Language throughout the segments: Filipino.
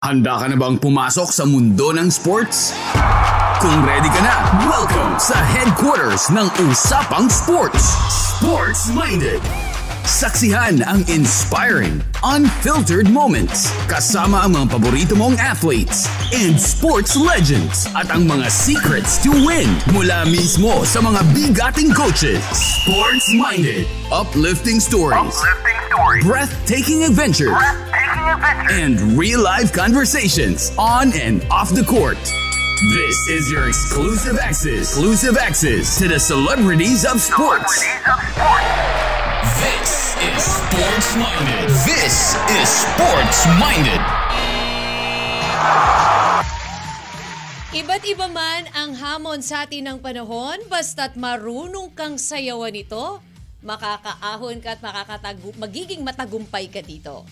Handa ka na bang pumasok sa mundo ng sports? Kung ready ka na, welcome sa headquarters ng Usapang Sports, Sports Minded. Saksihan ang inspiring, unfiltered moments kasama ang mga paborito mong athletes and sports legends at ang mga secrets to win mula mismo sa mga bigating coaches. Sports Minded. Uplifting stories. Breathtaking adventures. And real-life conversations on and off the court. This is your exclusive access to the celebrities of sports. This is Sports Minded. This is Sports Minded. Iba't iba man ang hamon sa atin ng panahon, basta't marunong kang sayawan ito, makakaahon ka at magiging matagumpay ka dito.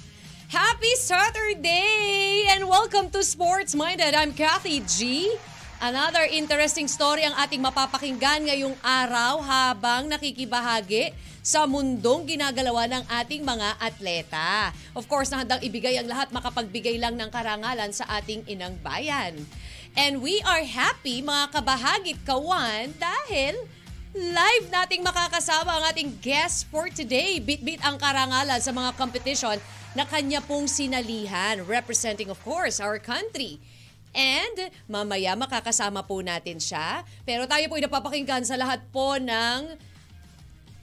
Happy Saturday and welcome to Sports Minded. I'm Kathy G. Another interesting story ang ating mapapakinggan ngayong araw habang nakikibahagi sa mundong ginagalawa ng ating mga atleta. Of course, nahandang ibigay ang lahat, makapagbigay lang ng karangalan sa ating inang bayan. And we are happy mga kabahagit kawan dahil live nating makakasama ang ating guest for today. Bit-bit ang karangalan sa mga competition na kanya pong sinalihan, representing of course our country. And mamaya makakasama po natin siya. Pero tayo po ay napapakinggan sa lahat po ng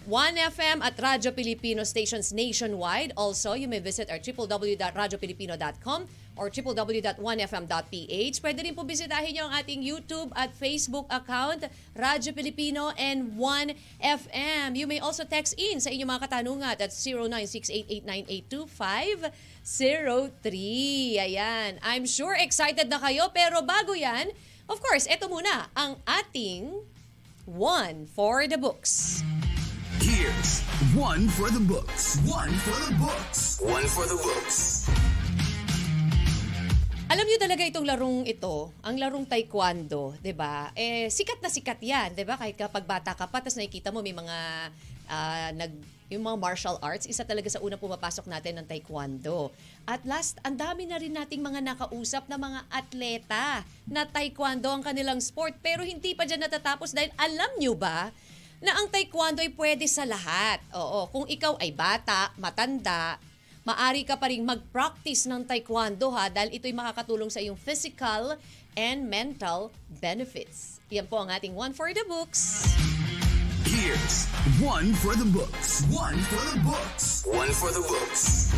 1FM at Radyo Pilipino stations nationwide. Also, you may visit our www.radiopilipino.com or www.1fm.ph. Pwede rin po bisitahin nyo ang ating YouTube at Facebook account, Radyo Pilipino and 1FM. You may also text in sa inyong mga katanungan at 0968898253. Ayan. I'm sure excited na kayo, pero bago yan, of course, eto muna ang ating One for the Books. Here's One for the Books. One for the Books. One for the Books. Alam niyo talaga itong larong ito, ang larong taekwondo, 'di ba? Sikat na sikat 'yan, 'di ba? Kahit kapag bata ka pa, tapos nakikita mo may mga yung mga martial arts, isa talaga sa unang pumapasok natin ng taekwondo. At last, ang dami na rin nating mga nakausap na mga atleta na taekwondo ang kanilang sport, pero hindi pa diyan natatapos dahil alam niyo ba na ang taekwondo ay pwede sa lahat. Oo, kung ikaw ay bata, matanda, maari ka pa rin mag-practice ng taekwondo dahil ito'y makakatulong sa iyong physical and mental benefits. Yan po ang ating One for the Books. Here's One for the Books. One for the Books. One for the Books.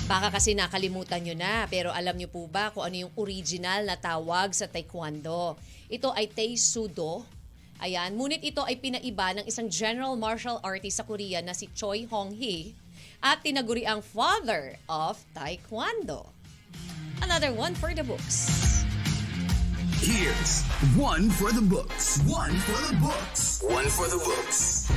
Baka kasi nakalimutan nyo na, pero alam nyo po ba kung ano yung original na tawag sa taekwondo? Ito ay Tae-Sudo. Ayan, ngunit ito ay pinaiba ng isang general martial artist sa Korea na si Choi Hong-hee at tinaguri ang father of Taekwondo. Another One for the Books. Here's One for the Books. One for the Books. One for the Books.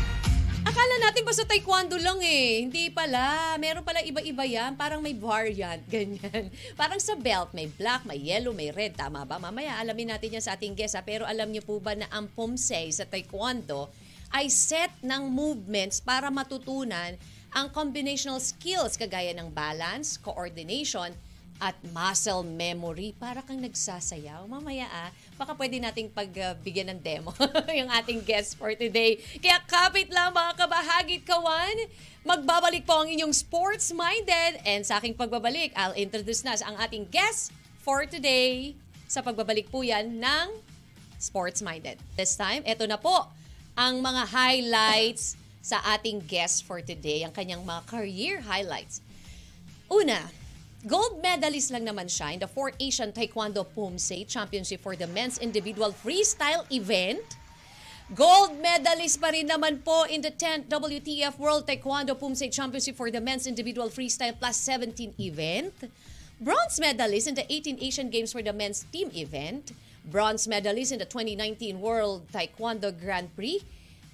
Akala natin ba sa taekwondo lang Hindi pala. Meron pala iba-iba yan. Parang may variant. Ganyan. Parang sa belt, may black, may yellow, may red. Tama ba? Mamaya alamin natin yan sa ating guest. Pero alam niyo po ba na ang pumsei sa taekwondo ay set ng movements para matutunan ang combinational skills kagaya ng balance, coordination, at muscle memory para kang nagsasayaw. Mamaya baka pwede nating pagbigyan ng demo yung ating guest for today. Kaya kapit lang mga kabahagit kawan, magbabalik po ang inyong Sports Minded and sa aking pagbabalik, I'll introduce na ang ating guest for today sa pagbabalik po yan ng Sports Minded. This time, eto na po ang mga highlights sa ating guest for today, ang kanyang mga career highlights. Una, gold medalist lang naman siya in the 4th Asian Taekwondo Pumsei Championship for the men's individual freestyle event. Gold medalist pa rin naman po in the 10th WTF World Taekwondo Pumsei Championship for the men's individual freestyle plus 17 event. Bronze medalist in the 18 Asian Games for the men's team event. Bronze medalist in the 2019 World Taekwondo Grand Prix.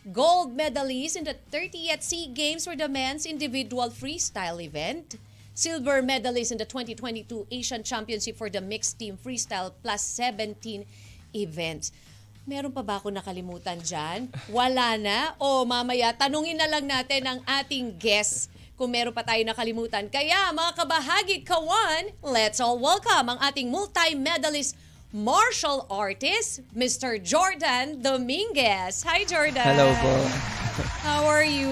Gold medalist in the 30th SEA Games for the men's individual freestyle event. Silver medalist in the 2022 Asian Championship for the mixed team freestyle plus 17 events. Meron pa ba ako nakalimutan dyan? Wala na? O mamaya, tanungin na lang natin ang ating guest kung meron pa tayo nakalimutan. Kaya mga kabahagi, kawan, let's all welcome ang ating multi-medalist martial artist, Mr. Jordan Dominguez. Hi, Jordan. Hello po. How are you?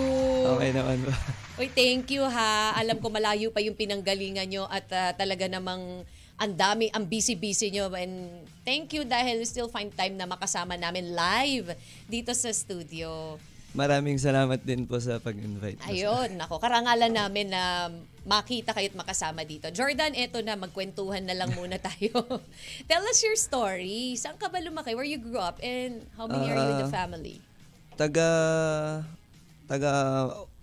Okay naman po. Uy, thank you ha. Alam ko malayo pa yung pinanggalingan nyo at talaga namang ang dami, ang busy-busy nyo. And thank you dahil still find time na makasama namin live dito sa studio. Maraming salamat din po sa pag-invite. Ayun, nako, karangalan namin na makita kayo at makasama dito. Jordan, eto na, magkwentuhan na lang muna tayo. Tell us your story. Saan ka ba lumaki? Where you grew up? And how many are you in the family? Taga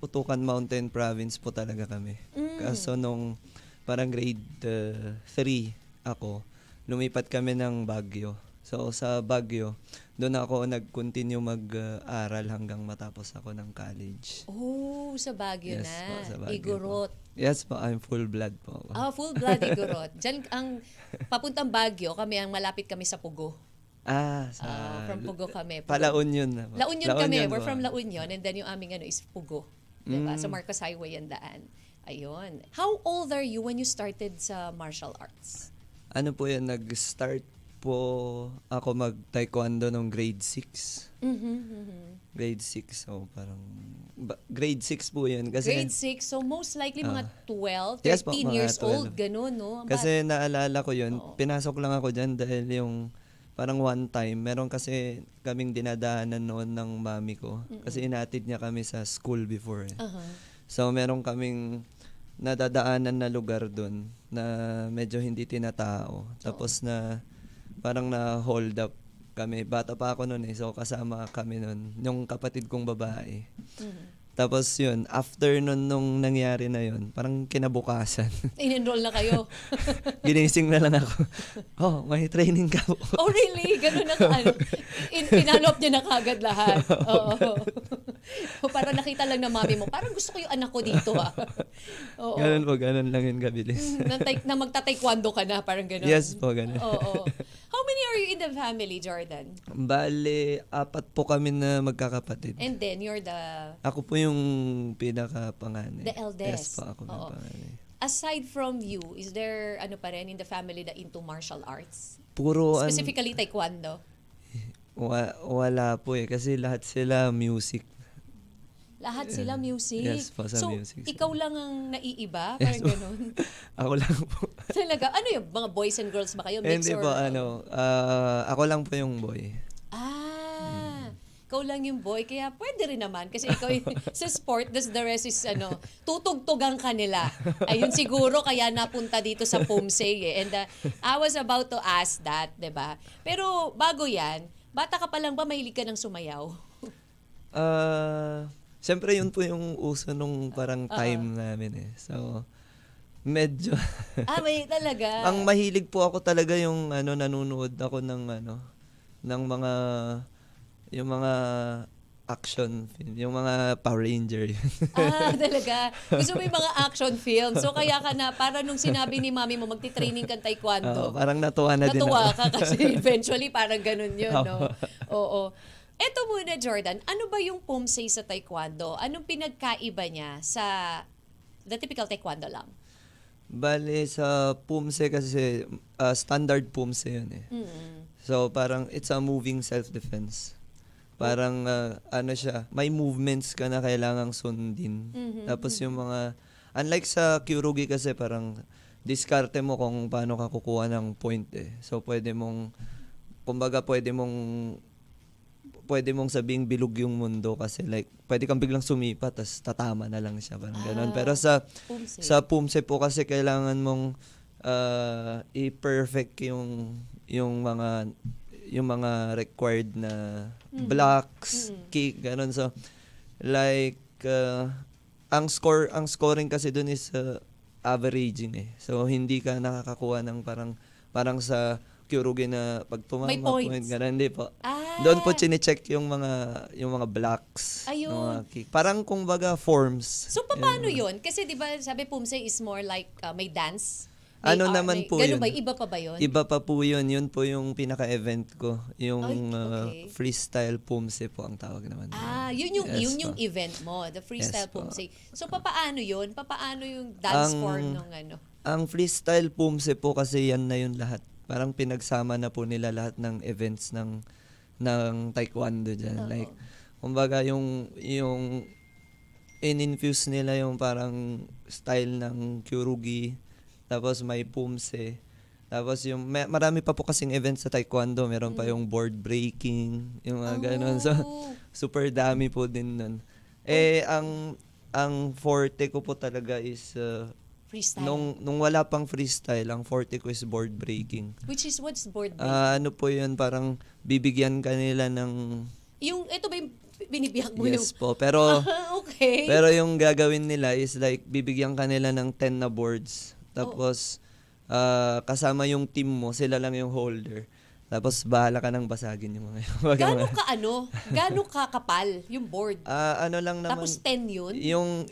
Utukan Mountain Province po talaga kami. Kaso nung parang grade 3 ako, lumipat kami ng Baguio. So sa Baguio, doon ako nag-continue mag-aral hanggang matapos ako ng college. Oh, sa Baguio Yes na. po, sa Baguio Igorot. po. Yes po, I'm full blood po ako. Ah, full blood Igorot. Diyan ang papuntang Baguio, kami ang malapit kami sa Pugo. From Pugo kami. Pugo. La Union na po. La Union kami. We're po. from La Union and then yung aming is Pugo. Diba? Sa Marcos Highway ang daan. Ayun. How old are you when you started sa martial arts? Ano po yan, nag-start po ako mag-taekwondo nung grade 6. Grade 6, so parang grade 6 po yan. Kasi, Grade 6, so most likely mga 12, 13 yes po, mga years 12. old, ganun, no? Kasi naalala ko yun, pinasok lang ako dyan dahil yung parang one time, meron kasi kaming dinadaanan noon ng mami ko. Kasi inatid niya kami sa school before. So meron kaming nadadaanan na lugar doon na medyo hindi tinatao. Tapos na parang na-hold up kami. Bata pa ako noon eh. So kasama kami noon. Yung kapatid kong babae. Tapos yun, after nung nangyari na yun, parang kinabukasan. In-enroll na kayo. Ginising na lang ako. Oh, may training ka po. Oh, really? Ganun na pinalop niya na kagad lahat. Oo. Parang nakita lang ng mami mo, parang gusto ko yung anak ko dito Oo. Ganun po, ganun lang yun kabilis. na magta-taekwondo ka na, parang ganun. Yes po, ganun. Oo. How many are you in the family, Jordan? Bale, 4 po kami na magkakapatid. And then, you're the... Ako po yung pinaka-panganay. The eldest. Yes po, ako yung panganay. Aside from you, is there ano pa rin in the family na into martial arts? Puro Specifically taekwondo? Wala po eh, kasi lahat sila music. Lahat sila music? Yes po, sa music. So, ikaw lang ang naiiba? Parang ganun? Ako lang po. Talaga? Ano yung mga boys and girls ba kayo? Mix Hindi or, po, ako lang po yung boy. Ikaw lang yung boy. Kaya pwede rin naman. Kasi ikaw sa sport, the rest is tutugtugang ka nila. Ayun siguro kaya napunta dito sa Pumsay eh. And I was about to ask that, diba? Pero bago yan, bata ka pa lang ba mahilig ka ng sumayaw? Siyempre yun po yung uso nung parang time namin eh. So, medyo... may talaga. Ang mahilig po ako talaga yung nanonood ako ng ng mga yung mga action film, yung mga Power Ranger. Talaga. Gusto mo yung mga action film. So kaya ka na, para nung sinabi ni mami mo, magti-training kang taekwondo. Parang natuwa na din ako. Natuwa ka kasi eventually parang ganun yun, no? Oo. Eto muna, Jordan, ano ba yung Pumsay sa taekwondo? Anong pinagkaiba niya sa the typical taekwondo lang? Bale, sa Pumsay kasi, standard Pumsay yun eh. So parang it's a moving self-defense. Parang siya, may movements ka na kailangang sundin. Tapos yung mga, unlike sa Kyorugi kasi parang diskarte mo kung paano ka kukuha ng point eh. So pwede mong, kumbaga pwede mong sabing bilog yung mundo kasi like, pwede kang biglang sumipa tas tatama na lang siya. Parang ganun. Pero sa Pumse po kasi kailangan mong i-perfect yung mga required na blocks, kick, ganun. So, like, ang scoring kasi dun is averaging eh. So, hindi ka nakakakuha ng parang sa Kyorugi na pag tumama, point, ganun. Hindi po. Doon po chine-check yung mga blocks. Ayun. Mga kick. Parang kumbaga forms. So, paano yun? Kasi di ba sabi Pumse is more like may dance. Ano naman po ganun yun? ba? Iba pa ba yun? Iba pa po yun. Yun po yung pinaka-event ko. Yung okay. freestyle pumse po ang tawag naman. Yun yung event mo, the freestyle Yes po. pumse. So, papaano yun? Papaano yung dance form ng ano? Ang freestyle pumse po kasi yan na yun lahat. Parang pinagsama na po nila lahat ng events ng taekwondo dyan. Like, kumbaga yung in-infuse nila yung parang style ng kyurugi, tapos may pumse, tapos yung marami pa po kasing events sa taekwondo, meron pa yung board breaking, yung mga ganun. So, super dami po din nun. Ang forte ko po talaga is freestyle. Nung wala pang freestyle, ang forte ko is board breaking. Which is, what's board breaking? Ano po yun, parang bibigyan kanila ng... Ito ba yung binibigyan mo Yes po, pero... okay. Pero yung gagawin nila is like, bibigyan kanila ng 10 na boards. Tapos, kasama yung team mo, sila lang yung holder. Tapos, bahala ka nang basagin yung mga... Gano'ng kakapal yung board? Ano lang naman... Tapos 10 yun?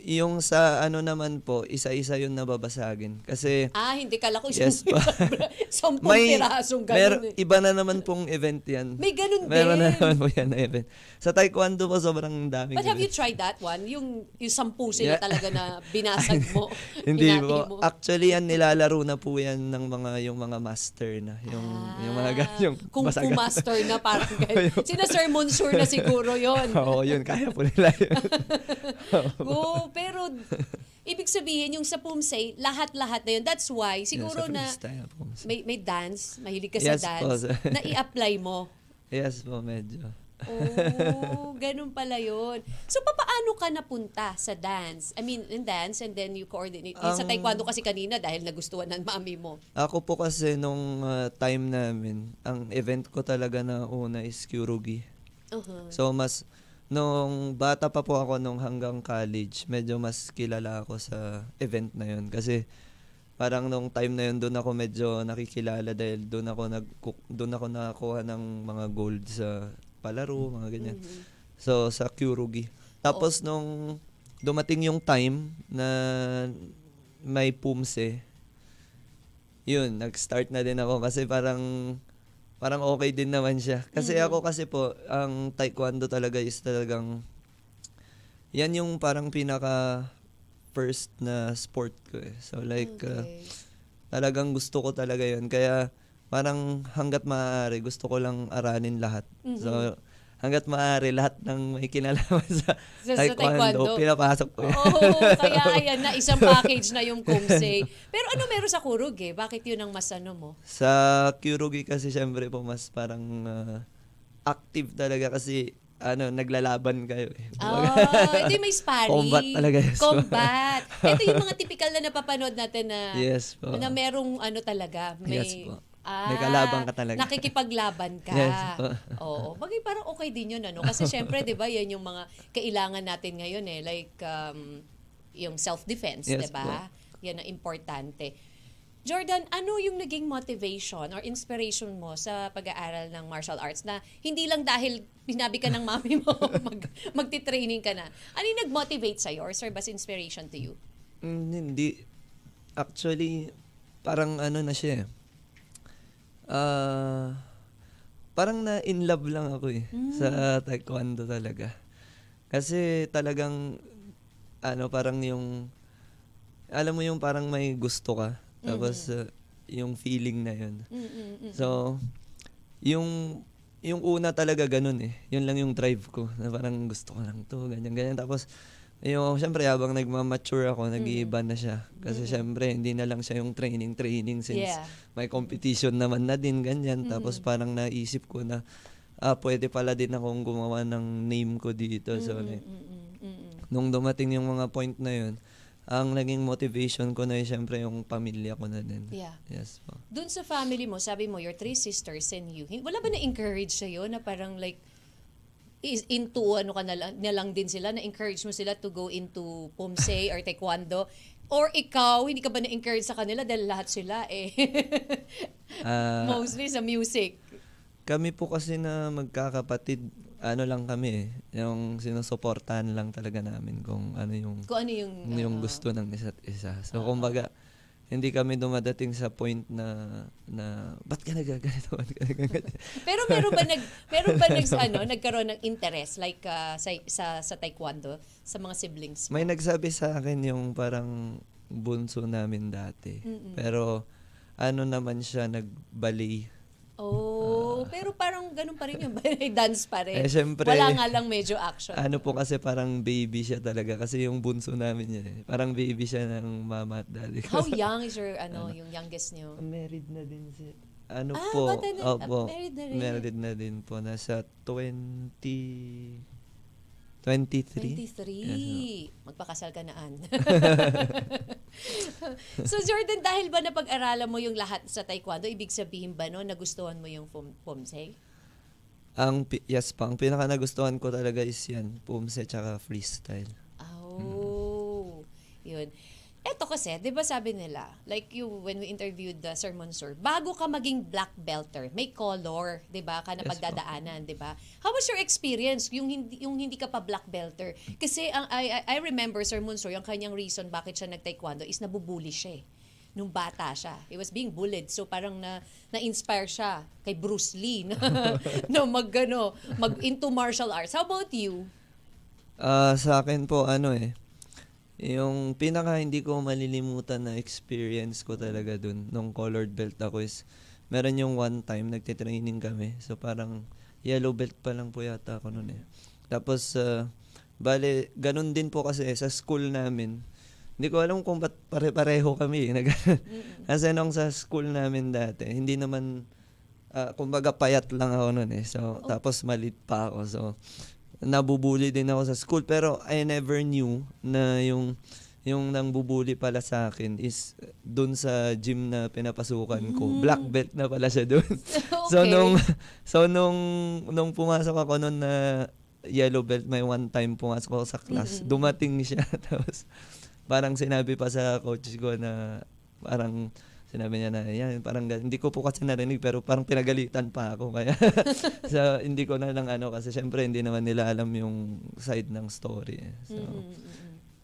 Yung sa ano naman po, isa-isa yun nababasagin. Kasi... hindi kala ko yes po. 10 pirasong gano'n Iba na naman pong event yan. May ganun din. Meron na naman po yan na event. Sa taekwondo po, sobrang daming... But have you tried that one? Yung 10 sila talaga na binasag mo? Hindi po. Actually, yan nilalaro na po yan ng yung mga master na. Yung mga ganyan. Kung fu master na parang ganyan. Sina Sir Monsur na siguro yon. Oo, yun. Kaya po nila yun. Pero ibig sabihin, yung sa pumse, lahat-lahat na yun. That's why, siguro na may dance, mahilig ka sa dance, na i-apply mo. Yes po, medyo. Ganun pala yun. So, paano ka napunta sa dance? I mean, in dance and then you coordinate. Sa taekwondo kasi kanina dahil nagustuhan ng mami mo. Ako po kasi nung time namin, ang event ko talaga na una is kyurugi. So, nung bata pa po ako nung hanggang college, medyo mas kilala ako sa event na yun. Kasi parang nung time na yun, doon ako medyo nakikilala dahil doon ako nakakuha ng mga gold sa palaro, mga ganyan. So, sa kyurugi. Tapos, nung dumating yung time na may pumse, yun, nag-start na din ako kasi parang okay din naman siya. Kasi ako kasi po, ang taekwondo talaga is talagang, yan yung parang pinaka first na sport ko eh. So, like, talagang gusto ko talaga yun. Kaya, parang hanggat maaari, gusto ko lang aranin lahat. So, hanggat maaari, lahat ng may kinalaman sa taekwondo, pinapasok ko. Kaya ayan na, isang package na yung kumse. Pero ano meron sa kyurugi? Bakit yun ang mas mo? Sa kyurugi kasi, syempre po, mas parang active talaga kasi naglalaban kayo eh. Ito yung may sparring. Combat talaga. Yes, combat. Ito yung mga typical na napapanood natin na, yes, po. Na merong talaga. Yes, po. May kalaban ka talaga. Nakikipaglaban ka. Yes, Oo. Bagay parang okay din yun, Kasi syempre, di ba, yan yung mga kailangan natin ngayon eh. Like, yung self-defense, yes, di ba? Yan ang importante. Jordan, ano yung naging motivation or inspiration mo sa pag-aaral ng martial arts na hindi lang dahil binabi ka ng mami mo, magti-training ka na. Ano yung nag-motivate sa'yo or serve as inspiration to you? Hindi. Actually, parang na siya eh. Parang na-in love lang ako eh sa taekwondo talaga. Kasi talagang parang yung alam mo yung parang may gusto ka tapos yung feeling na yun. So yung una talaga ganun eh. Yun lang yung drive ko na parang gusto ko lang to, ganyan. Tapos syempre habang nagmamature ako, nag-iiba na siya. Kasi syempre, hindi na lang siya yung training since may competition naman na din, ganyan. Tapos parang naisip ko na, pwede pala din akong gumawa ng name ko dito. So, nung dumating yung mga point na yun, ang naging motivation ko na syempre yung pamilya ko na din. Yeah. Yes po. Dun sa family mo, sabi mo, your 3 sisters and you, wala ba na-encourage sa'yo na parang like, into ka na lang din sila, na-encourage mo sila to go into pumse or taekwondo? Or ikaw, hindi ka ba na-encourage sa kanila dahil lahat sila mostly sa music? Kami po kasi na magkakapatid, lang kami yung sinusuportahan lang talaga namin kung ano yung gusto ng isa't isa. So, kumbaga, hindi kami dumadating sa point na ba't ka nagaganito? Pero meron ba nagkaroon ng interest like sa taekwondo sa mga siblings mo? May nagsabi sa akin yung parang bunso namin dati. Pero naman siya nag-ballet. Pero parang ganun pa rin yung dance pa rin. Syempre, wala nga lang medyo action. Po kasi parang baby siya talaga kasi yung bunso namin niya. Parang baby siya ng mama at daddy. How young is your yung youngest niyo? Married na din siya. Married na din po. Nasa 23. Magpakasal ka na, Ann. So Jordan, dahil ba napag-aralan mo yung lahat sa taekwondo, ibig sabihin ba nagustuhan mo yung Pumse? Yes pa. Ang pinaka nagustuhan ko talaga is yan, Pumse tsaka freestyle. Yun. Eto kasi, di ba sabi nila, like when we interviewed Sir Monsor, bago ka maging black belter, may color, di ba, ka na pagdadaanan, di ba? How was your experience yung hindi ka pa black belter? Kasi I remember Sir Monsor, yung kanyang reason bakit siya nag-taekwondo is nabubuli siya nung bata siya. He was being bullied. So parang na-inspire siya kay Bruce Lee na mag into martial arts. How about you? Sa akin po, yung pinaka hindi ko malilimutan na experience ko talaga dun nung colored belt ako is meron yung one time nagtitraining kami. So parang yellow belt pa lang po yata ako nun Tapos bale ganun din po kasi sa school namin. Hindi ko alam kung ba't pare-pareho kami. Kasi nung sa school namin dati, hindi naman kumbaga payat lang ako nun So tapos malit pa ako. So nabubuli din ako sa school pero I never knew na yung nang bubuli pala sa akin is doon sa gym na pinapasukan ko. Black belt na pala siya doon. Okay. So nung pumasok ako noon na yellow belt, may one time pumasok ako sa class. Dumating siya tapos parang sinabi pa sa coach ko na parang sinabi niya na, yan, parang hindi ko po kasi narinig pero parang pinagalitan pa ako. Kaya so, hindi ko na lang kasi syempre hindi naman nila alam yung side ng story. So,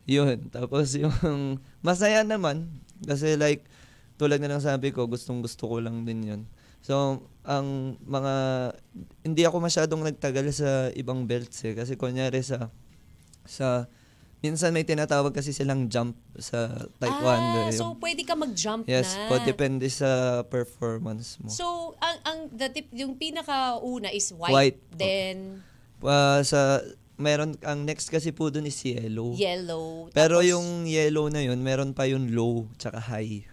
yun. Tapos yung masaya naman kasi like tulad na lang sabi ko, gustong-gusto ko lang din yun. So, ang hindi ako masyadong nagtagal sa ibang belts kasi kunyari sa minsan may tinatawag kasi silang jump sa taekwondo. So pwede ka mag-jump na. Yes, depende sa performance mo. So, yung pinakauna is white. Then meron ang next kasi po doon is yellow. Tapos, Pero yung yellow na yun, meron pa yung low tsaka high.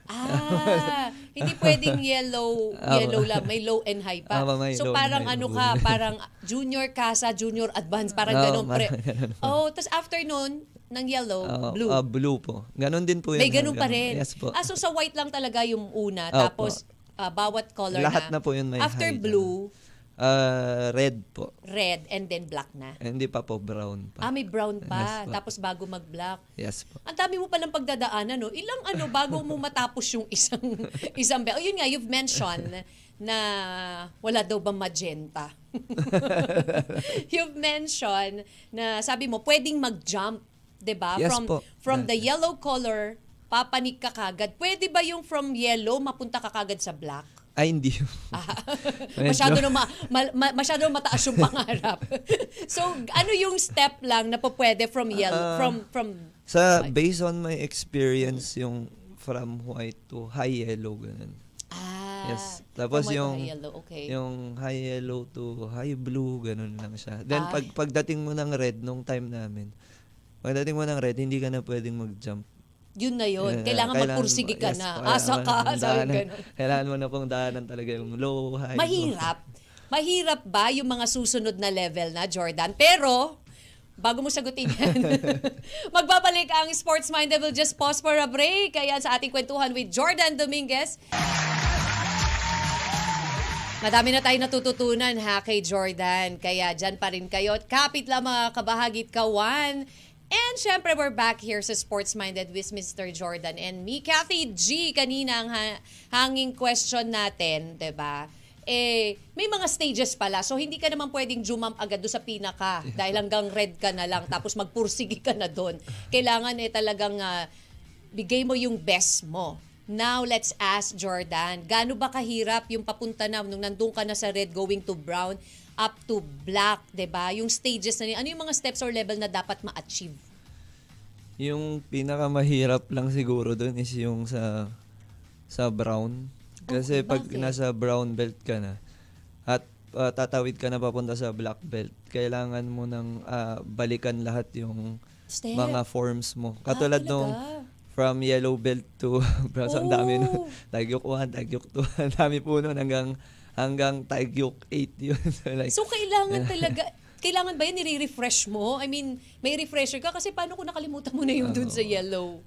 Hindi pwedeng yellow lang, may low and high pa. So parang parang junior casa, junior advance, parang ganun. Tapos after nun, ng yellow, blue. Blue po. Ganon din po yun. May ganun pa rin. Yes po. So sa white lang talaga yung una, tapos bawat color lahat na po yun may after high. Blue, red po. Red and then black na. Hindi pa po, brown pa. May brown pa. Yes, tapos bago mag-black. Yes po. Ang dami mo palang pagdadaanan, Ilang bago mo matapos yung isang belt. Yun nga, you've mentioned na wala daw bang magenta. You've mentioned na sabi mo, pwedeng mag-jump, 'di ba? Yes, from the yellow color, papanik ka kagad. Pwede ba yung from yellow, mapunta ka kagad sa black? Hindi. Masyado na mataas yung pangarap. So, ano yung step lang na pwede from yellow, from based on my experience, yung from white to high yellow, ganun. Yes. Tapos yung high yellow, okay. Yung high yellow to high blue, ganun lang siya. Then pagdating mo ng red nung time namin, hindi ka na pwedeng mag-jump. Yun na yun. Kailangan magpursige ka na. Asa ka. Kailangan mo na pong daanan talaga yung low, high. Mahirap. Mahirap ba yung mga susunod na level na, Jordan? Pero, bago mo sagutin yan, magbabalik ang Sports Minded. We'll just pause for a break. Kaya sa ating kwentuhan with Jordan Dominguez. Madami na tayo natututunan kay Jordan. Kaya dyan pa rin kayo. At kapit lang mga kabahagit kawan. And syempre, we're back here sa Sports Minded with Mr. Jordan and me. Kathy G, kanina ang hanging question natin, 'di ba? May mga stages pala. So, hindi ka naman pwedeng jump agad doon sa pinaka dahil hanggang red ka na lang tapos magpursige ka na doon. Kailangan talagang bigay mo yung best mo. Now, let's ask Jordan, gaano ba kahirap yung papunta na, nung nandun ka na sa red going to brown, up to black, 'di ba? Yung stages na ano yung mga steps or level na dapat ma-achieve? Yung pinakamahirap lang siguro doon is yung sa brown. Kasi pag bakit? nasa brown belt ka na at tatawid ka na papunta sa black belt, kailangan mo nang balikan lahat yung Step. mga forms mo. Katulad nung talaga? from yellow belt to brown, so ang dami nun. Oh. Tagyok 1, tagyok 2, ang dami po nun hanggang tagyok 8 yun. So, like, So, kailangan ba yan nire-refresh mo? I mean, may refresher ka kasi paano kung nakalimutan mo na yung dun sa yellow?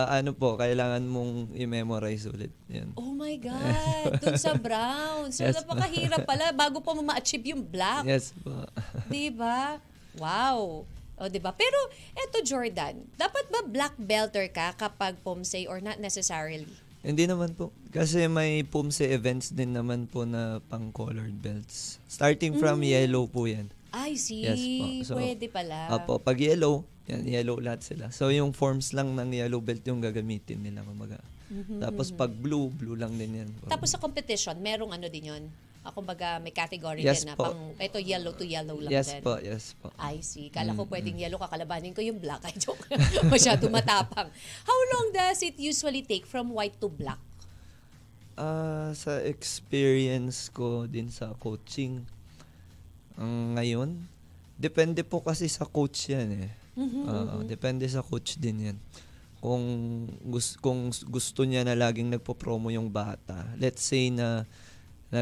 ano po, kailangan mong i-memorize ulit. Yan. Oh my God, dun sa brown. So, Yes, napakahirap pala bago pa mo ma-achieve yung black. Yes po. Diba? Wow. O, diba? Pero, eto Jordan, dapat ba black belter ka kapag POMSE or not necessarily? Hindi naman po. Kasi may PUMSE events din naman po na pang-colored belts. Starting from yellow po yan. I see. Yes po. So, pwede pala. Apo, pag yellow, yan, yellow lahat sila. So, yung forms lang ng yellow belt yung gagamitin nila. Tapos pag blue, blue lang din yan. Tapos sa competition, merong ano din yun? Kumbaga may category Yes din na po. pang, ito yellow to yellow lang Yes din. po, yes po. I see. Kala ko pwedeng yellow, kakalabanin ko yung black. Ay, joke. Masyado matapang. How long does it usually take from white to black? Sa experience ko din sa coaching, ngayon, depende po kasi sa coach yan eh. Depende sa coach din yan. Kung gusto niya na laging nagpo-promo yung bata, let's say na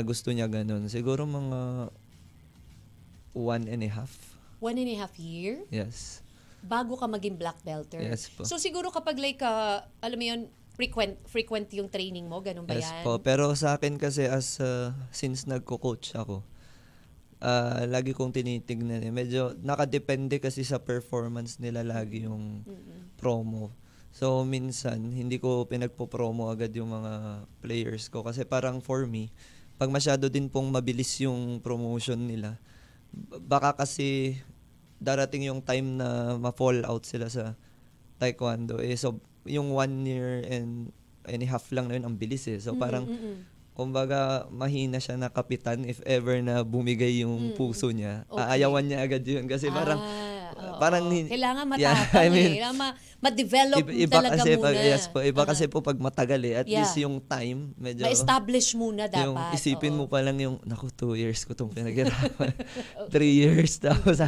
gusto niya ganun, siguro mga 1.5. 1.5 year? Yes. Bago ka maging black belter? Yes po. So siguro kapag like, alam mo yun, frequent yung training mo, ganun ba Yes yan? po. Pero sa akin kasi since nagko-coach ako, lagi kong tinitignan eh. Medyo nakadepende kasi sa performance nila lagi yung promo. So minsan, hindi ko pinagpo-promo agad yung mga players ko. Kasi parang for me, pag masyado din pong mabilis yung promotion nila, baka kasi darating yung time na ma-fall out sila sa taekwondo. So yung 1 year and a half lang na yun, ang bilis eh. So parang, kumbaga, mahina siya na kapitan if ever na bumigay yung puso niya. Okay. Aayawan niya agad yun. Kasi parang, kailangan matapang yeah, I mean, ma-develop talaga kasi muna. Iba kasi po pag matagal eh. At least yung time, medyo, ma-establish muna dapat. yung isipin mo pa lang yung, naku, 2 years ko itong pinaghirapan. 3 years tapos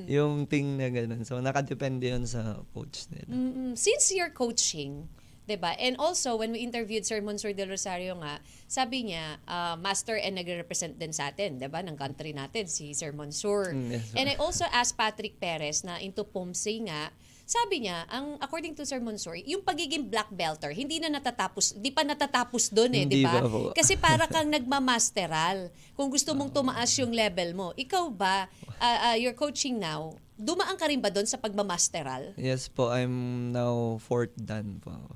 yung thing na ganun. So, nakadepende yun sa coach nila. Since you're coaching, 'di ba? And also, when we interviewed Sir Monsur Del Rosario nga, sabi niya, master and nagre-represent din sa atin, 'di ba, ng country natin, si Sir Monsur. Yes, And I also asked Patrick Perez na into POMSE nga, sabi niya, according to Sir Monsur, yung pagiging black belter, hindi pa natatapos doon eh, di Hindi ba? ba po? Kasi para kang nagmamasteral. Kung gusto mong tumaas yung level mo, ikaw ba, you're coaching now, dumaan ka rin ba doon sa pagmamasteral? Yes po, I'm now 4th dan po ako.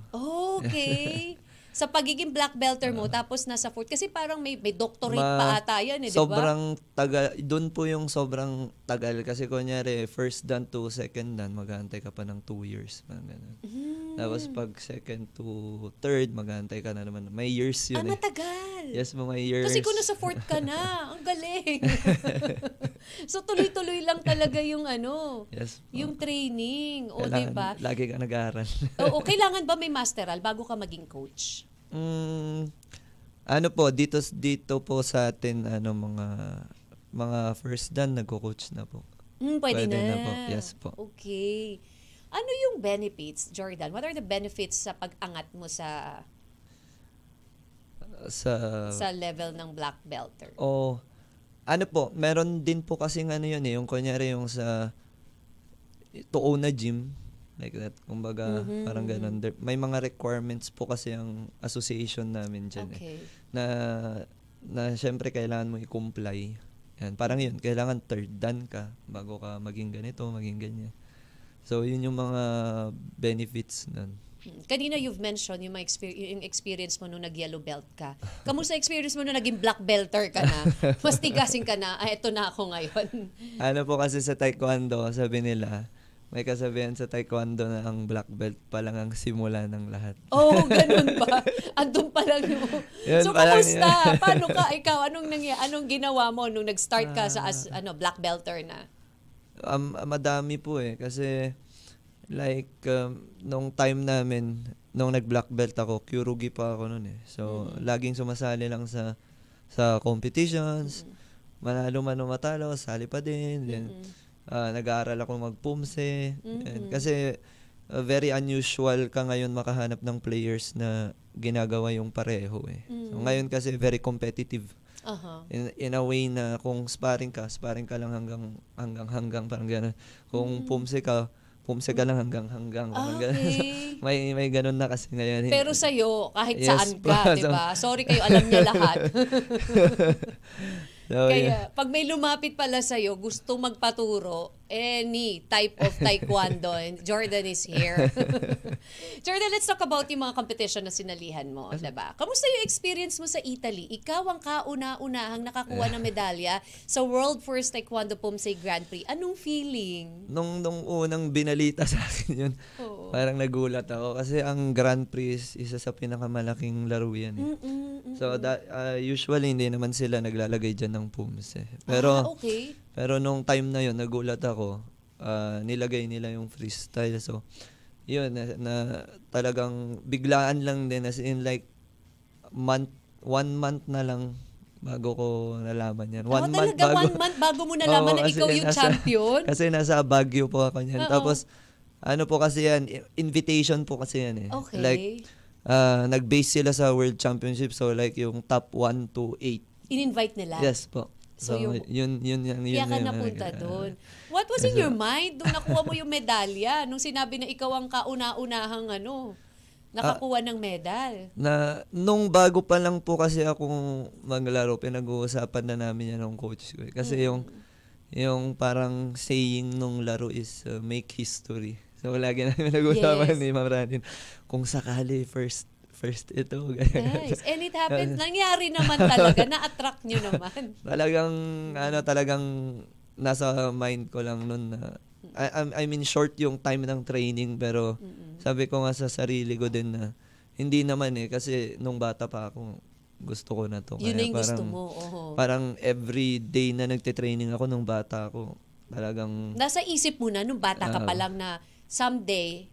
Okay. Sa pagiging black belter mo, tapos nasa 4th. Kasi parang may doctorate pa ata yan eh, di ba? Sobrang tagal. Doon po yung sobrang tagal. Kasi kunyari, first dan to second dan, mag-aantay ka pa ng 2 years. Tapos pag second to third, mag-aantay ka na naman. May years yun eh. Matagal. Yes, mga years. Kasi kung nasa 4th ka na, ang galing. So tuloy-tuloy lang talaga yung Yes po. yung training. O, Kailangan, di ba? lagi ka nag-aaral. Oo, kailangan ba may masteral bago ka maging coach? Ano po, dito po sa atin, mga first dan, nagko-coach na po. Pwede na. po. Yes po. Okay. Ano yung benefits, Jordan? What are the benefits sa pag-angat mo sa level ng black belter? Ano po, meron din po kasing yun eh, yung kunyari yung to own a gym, like that. Kumbaga, parang ganun. May mga requirements po kasi ang association namin dyan eh. Na syempre kailangan mo i-comply. Yan, parang yun, kailangan third dan ka bago ka maging ganito, maging ganyan. So, yun yung mga benefits nun. Kanina you've mentioned yung experience mo nung nag-yellow belt ka. Kamusta experience mo nung naging black belter ka na? Mas tigasin ka na, eto na ako ngayon. Ano po kasi sa taekwondo, sabi nila, may kasabihan sa taekwondo na ang black belt pa lang ang simula ng lahat. Oh, ganun ba? Andun pa lang yung... Yun So, pa lang kamusta? Paano ka? Ikaw, anong ginawa mo nung nag-start ka sa black belter na? Madami po kasi like nung time namin, nung nag-black belt ako, kyurugi pa ako noon So, laging sumasali lang sa competitions. Manalo man o matalo, sali pa din. Then, nag-aaral ako mag-pumse. Kasi very unusual ka ngayon makahanap ng players na ginagawa yung pareho So, ngayon kasi very competitive. In a way na kung sparring ka lang hanggang parang gano'n. Kung pumse ka lang hanggang parang Okay. may ganun na kasi ngayon. Pero sa'yo, kahit Yes, saan ka, di ba? Sorry kayo, alam niya lahat. So, Kaya, pag may lumapit pala sa'yo, gusto magpaturo, any type of taekwondo, and Jordan is here. Jordan, let's talk about yung mga competition na sinalihan mo, diba? Kamusta yung experience mo sa Italy? Ikaw ang kauna-unahang nakakuha ng medalya sa World First Taekwondo Pumse Grand Prix. Anong feeling? Nung unang binalita sa akin yun, parang nagulat ako. Kasi ang Grand Prix isa sa pinakamalaking laro yan. So, usually hindi naman sila naglalagay dyan ng pumse. Pero, okay. Pero nung time na yun, nagulat ako, nilagay nila yung freestyle. So, yun, na talagang biglaan lang din. As in like, 1 month na lang bago ko nalaman yan. 1 month bago. 1 month bago mo nalaman na ikaw yung champion? Kasi nasa Baguio po ako yan. Tapos, ano po kasi yan, invitation po kasi yan Okay. Like, nag-base sila sa World Championship. So, like yung top 1 to 8. In-invite nila? Yes po. So, yun. Kaya ka napunta doon. What was in your mind nung nakuha mo yung medalya? Nung sinabi na ikaw ang kauna-unahang nakakuha ng medal? Nung bago pa lang po kasi akong maglaro, pinag-uusapan na namin yan ng coach ko. Kasi yung parang saying nung laro is make history. So, lagi namin nag-uusapan ni Ma'am Ranin, kung sakali first ito. Nice. And it happened. Nangyari naman talaga. Na-attract nyo naman. Talagang nasa mind ko lang nun na, I mean, short yung time ng training, pero sabi ko nga sa sarili ko din na, hindi naman kasi nung bata pa ako, gusto ko na to. Yun na yung parang, gusto mo. Parang every day na nagte-training ako nung bata ako, talagang... Nasa isip mo na, nung bata ka pa lang na, someday,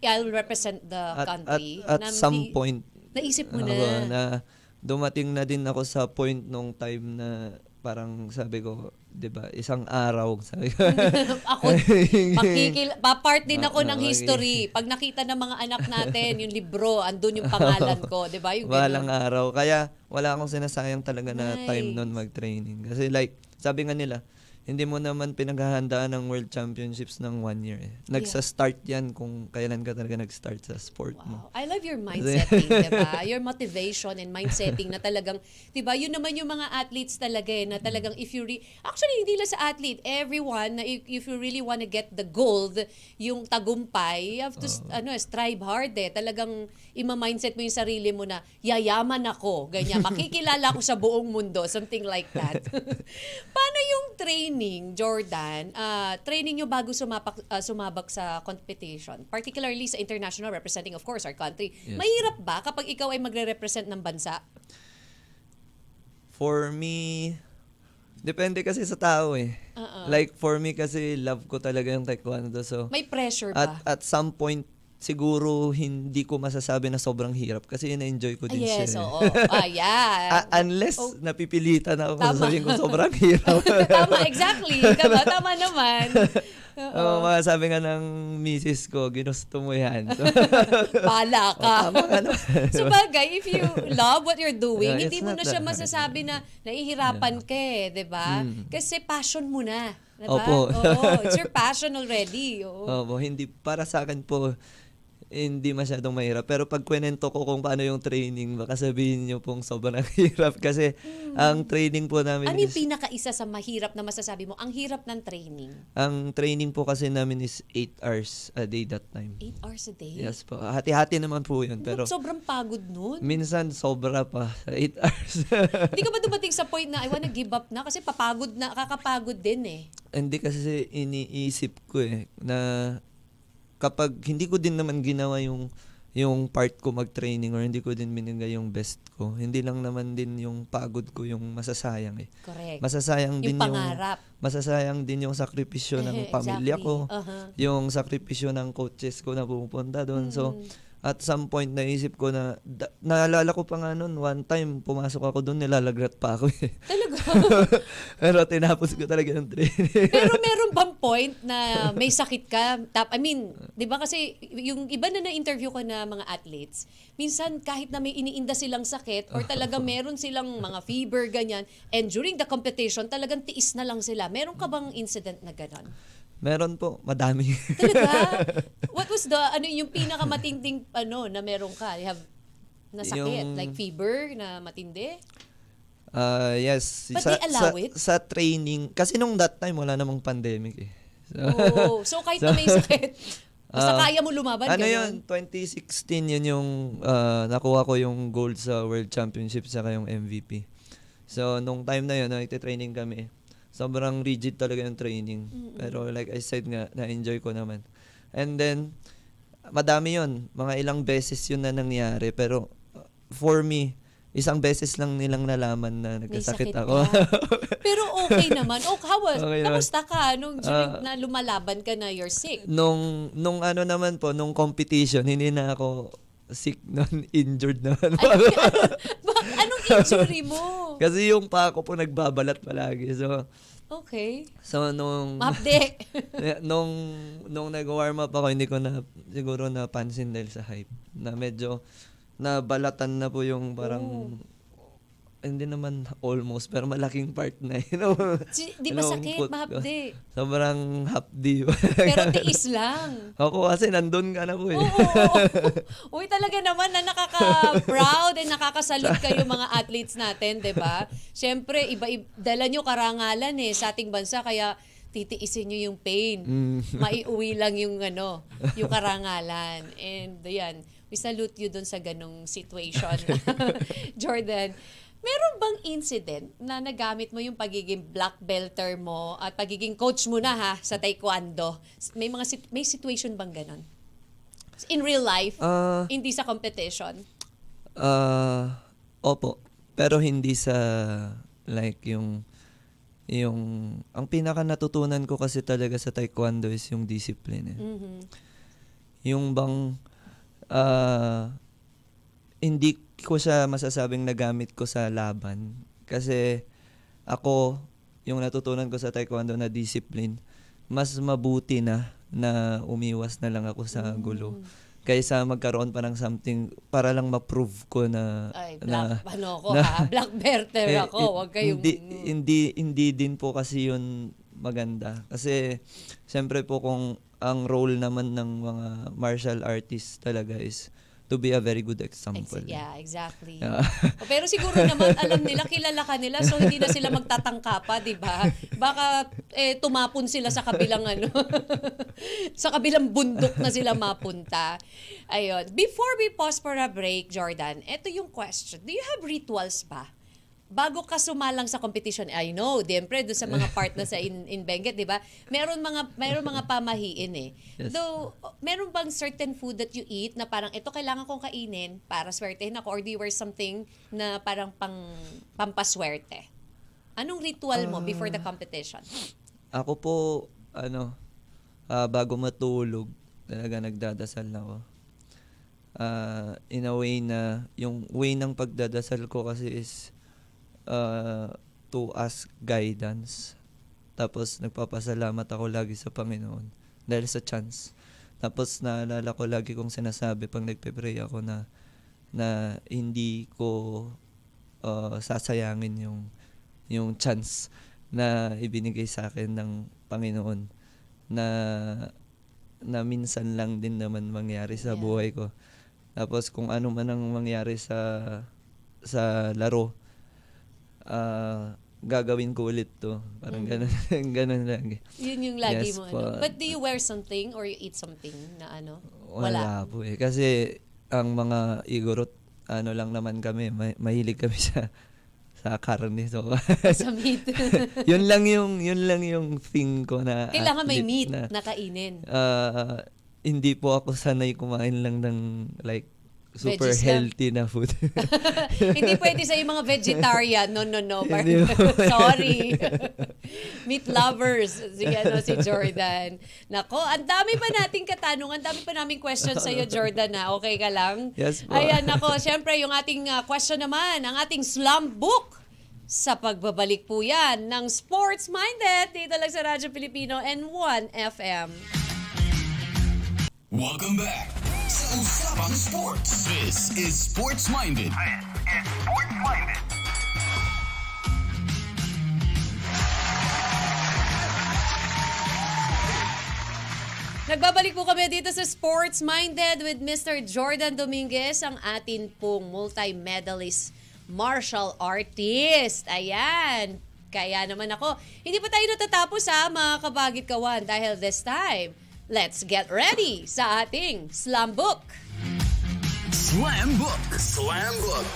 I'll represent the country. At some point, naisip mo na dumating na din ako sa point nung time na parang sabi ko, 'di ba, isang araw sabi ko. Ako, pa-part din ako ng history. Pag nakita ng mga anak natin, yung libro, andun yung pangalan ko, 'di ba? Yung walang araw. Kaya wala akong sinasayang talaga na time noon mag-training. Kasi like, sabi nga nila, hindi mo naman pinaghahandaan ng World Championships ng 1 year. Nagsa-start yan kung kailan ka talaga nag-start sa sport mo. I love your mindsetting, diba? Your motivation and mindsetting na talagang, diba, yun naman yung mga athletes talaga na talagang if you actually, hindi lang sa athlete, everyone, na if you really wanna get the gold, yung tagumpay, you have to strive hard Talagang ima-mindset mo yung sarili mo na, yayaman ako, ganyan, makikilala ako sa buong mundo, something like that. Paano yung training, Jordan, training nyo bago sumabak sa competition, particularly sa international, representing of course our country. Yes. Mahirap ba kapag ikaw ay magre-represent ng bansa? For me, depende kasi sa tao Like for me kasi love ko talaga yung taekwondo. So may pressure ba? At some point, siguro hindi ko masasabi na sobrang hirap kasi na-enjoy ko din siya. Yes, oo. Unless napipilitan ako kung sabihin ko sobrang hirap. Tama, exactly. Diba? Tama naman. Sabi nga ng misis ko, ginusto mo yan. So, pala ka. Tama ka naman. So bagay, if you love what you're doing, hindi mo na siya masasabi na nahihirapan ka diba? Kasi passion mo na. Diba? Opo. It's your passion already. Opo, hindi para sa akin po, hindi masyadong mahirap. Pero pag kwento ko kung paano yung training, baka sabihin niyo pong sobrang hirap. Kasi ang training po namin ano yung pinaka-isa sa mahirap na masasabi mo? Ang hirap ng training? Ang training po kasi namin is 8 hours a day that time. 8 hours a day? Yes po. Hati-hati naman po yun. Pero sobrang pagod nun. Minsan sobra pa sa 8 hours. Hindi ka ba dumating sa point na I wanna give up na? Kasi kakapagod din Hindi kasi iniisip ko na kapag hindi ko din naman ginawa yung part ko mag-training or hindi ko din binigay yung best ko, hindi lang naman din yung pagod ko yung masasayang Correct. Masasayang din pangarap. Masasayang din yung sakripisyo ng pamilya ko, yung sakripisyo ng coaches ko na pupunta doon. So at some point naisip ko na naalala ko pa nga noon, one time pumasok ako doon, nilalagrat pa ako Talaga? Pero tinapos ko talaga ng training. Pero meron bang point na may sakit ka? I mean, 'di ba kasi yung iba na na-interview ko na mga athletes, minsan kahit na may iniinda silang sakit or talagang meron silang mga fever ganyan, and during the competition talagang tiis na lang sila. Meron ka bang incident na gano'n? Meron po, madami. Talaga? What was yung pinakamatinding na meron ka? You have nasakit? Like fever na matindi? Yes. But they allow it? Sa training, kasi nung that time wala namang pandemic So kahit na may sakit, basta kaya mo lumaban. Yun, 2016 yun yung nakuha ko yung gold sa World Championship saka yung MVP. So nung time na yun, nagte-training kami. Sobrang rigid talaga yung training. Pero like I said nga, na-enjoy ko naman. And then, madami yun. Mga ilang beses yun na nangyari. Pero for me, isang beses lang nilang nalaman na nagkasakit ako. Pero okay naman. Kamusta ka nung na lumalaban ka na you're sick? Nung naman po, nung competition, hindi na ako sick nun, injured naman. Anong injury mo? Kasi yung pa ako po nagbabalat palagi. So, okay. So, nung nag-warm up ako, hindi ko na siguro napansin dahil sa hype. Na medyo nabalatan na po yung parang hindi naman almost, pero malaking part na. Di ba sakit? Mahapdi? Sobrang hapdi. Pero tiis lang. Ako kasi nandun ka na po Uy, talaga naman na nakaka-proud and nakakasalute kayo mga athletes natin, di ba? Siyempre, dala nyo karangalan sa ating bansa, kaya titiisin nyo yung pain. Maiuwi lang yung karangalan. And yan, we salute you dun sa ganong situation. Jordan, meron bang incident na nagamit mo yung pagiging black belter mo at pagiging coach mo na sa taekwondo? May situation bang ganon? In real life, hindi sa competition? Opo. Pero hindi sa like yung ang pinaka natutunan ko kasi talaga sa taekwondo is yung discipline. Yung bang hindi ko siya masasabing nagamit ko sa laban. Kasi ako, yung natutunan ko sa taekwondo na discipline, mas mabuti na umiwas na lang ako sa gulo. Kaysa magkaroon pa ng something para lang ma-prove ko na... black belter ako. Wag kayong... Hindi din po kasi yun maganda. Kasi, siyempre po kung ang role naman ng mga martial artists talaga is to be a very good example. Yeah, exactly. Pero siguro naman, alam nila, kilala ka nila, so hindi na sila magtatangka pa, di ba? Baka tumapon sila sa kabilang sa kabilang bundok na sila mapunta. Ayun. Before we pause for a break, Jordan, ito yung question. Do you have rituals ba? Bago ka sumalang sa competition, I know, siyempre doon sa mga part na sa in Benguet, 'di ba? Meron mga pamahiin Yes. Though, meron bang certain food that you eat na parang ito kailangan kong kainin para swertehin ako, or do you wear something na parang pampaswerte? Anong ritual mo before the competition? Ako po bago matulog, talaga nagdadasal ako. In a way na yung way ng pagdadasal ko kasi is to ask guidance. Tapos nagpapasalamat ako lagi sa Panginoon dahil sa chance. Tapos naalala ko lagi kong sinasabi pag nagpe-pray ako na hindi ko sasayangin yung chance na ibinigay sa akin ng Panginoon na minsan lang din naman mangyari sa buhay ko. Tapos kung ano man ang mangyari sa laro, gagawin ko ulit to. Parang ganun lang. Yun yung lagi mo. But do you wear something or you eat something na Wala po Kasi ang mga igorot, lang naman kami, mahilig kami sa sa karne. So, Sa meat. yun lang yung thing ko na Kailangan may athlete meat na kainin. Hindi po ako sanay kumain lang ng like super Veggies lang. healthy na food. Hindi pwede sa yung mga vegetarian. No. Hindi po. Sorry. Meat lovers. Si Jordan. Nako, ang dami pa nating katanungan. Ang dami pa naming questions sa'yo, Jordan. Okay ka lang? Yes po. Ayan, nako. Siyempre, yung ating question naman, ang ating slum book. Sa pagbabalik po yan ng Sports Minded dito lang sa Radyo Pilipino and 1FM. Welcome back sa Usapang Sports. This is Sports Minded. Nagbabalik po kami dito sa Sports Minded with Mr. Jordan Dominguez, ang atin pong multi-medalist martial artist. Ayan. Kaya naman ako, hindi pa tayo natatapos mga kabagit kawan dahil this time, let's get ready sa ating Slam Book. Slam Book. Slam Book.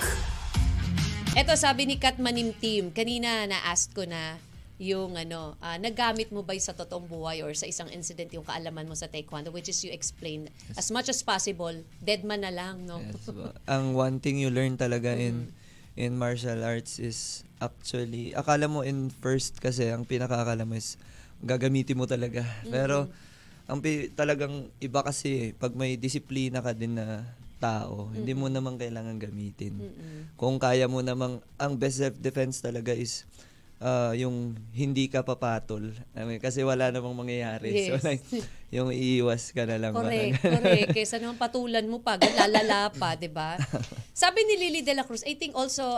Ito sabi ni Kat Manimtim, kanina na-ask ko na yung nagamit mo ba sa totoong buhay or sa isang incident yung kaalaman mo sa taekwondo, which is you explained as much as possible, dead man na lang, no? Yes, ang one thing you learn talaga in martial arts is actually, akala mo in first kasi, ang pinakakala mo is gagamitin mo talaga. Pero, talagang iba kasi, pag may disiplina ka din na tao, hindi mo naman kailangan gamitin. Kung kaya mo namang, ang best self-defense talaga is, yung hindi ka papatol. Kasi wala namang mangyayari. Yes. So, like, yung iiwas ka na lang. Correct. Kaysa naman patulan mo pa, lalala pa, di ba? Sabi ni Lily De La Cruz, I think also,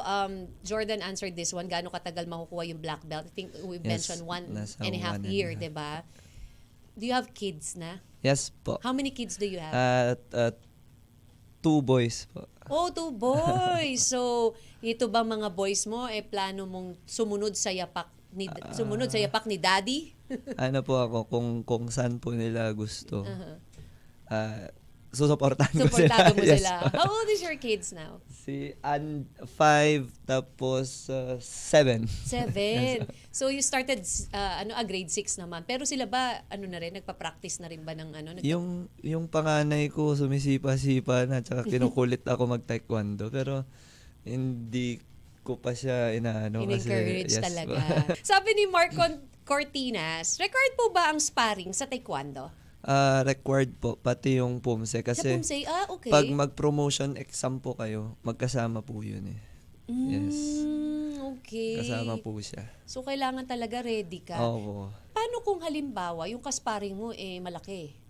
Jordan answered this one, gaano katagal makukuha yung black belt? I think we mentioned 1.5 year, di ba? Do you have kids na? Yes po. How many kids do you have? 2 boys po. Oh, 2 boys. So, ito ba mga boys mo, plano mong sumunod sa yapak ni Daddy? Ano po ako, kung saan po nila gusto. Susuportahan ko sila. Suportado mo Yes sila. po. How old is your kids now? Si 5, tapos 7. 7. So you started grade 6 naman. Pero sila ba na rin nagpa-practice na rin ba ng Yung panganay ko sumisipa-sipa na, tsaka kinukulit ako mag-taekwondo, pero hindi ko pa siya in-encourage yes talaga. po. Sabi ni Mark Cortinas, required po ba ang sparring sa taekwondo? Required po, pati yung PUMSE. Kasi sa PUMSE, okay. pag mag-promotion exam po kayo, magkasama po yun eh. Yes. Okay. Kasama po siya. So, kailangan talaga ready ka. Oo. Paano kung halimbawa, yung kasparing mo malaki?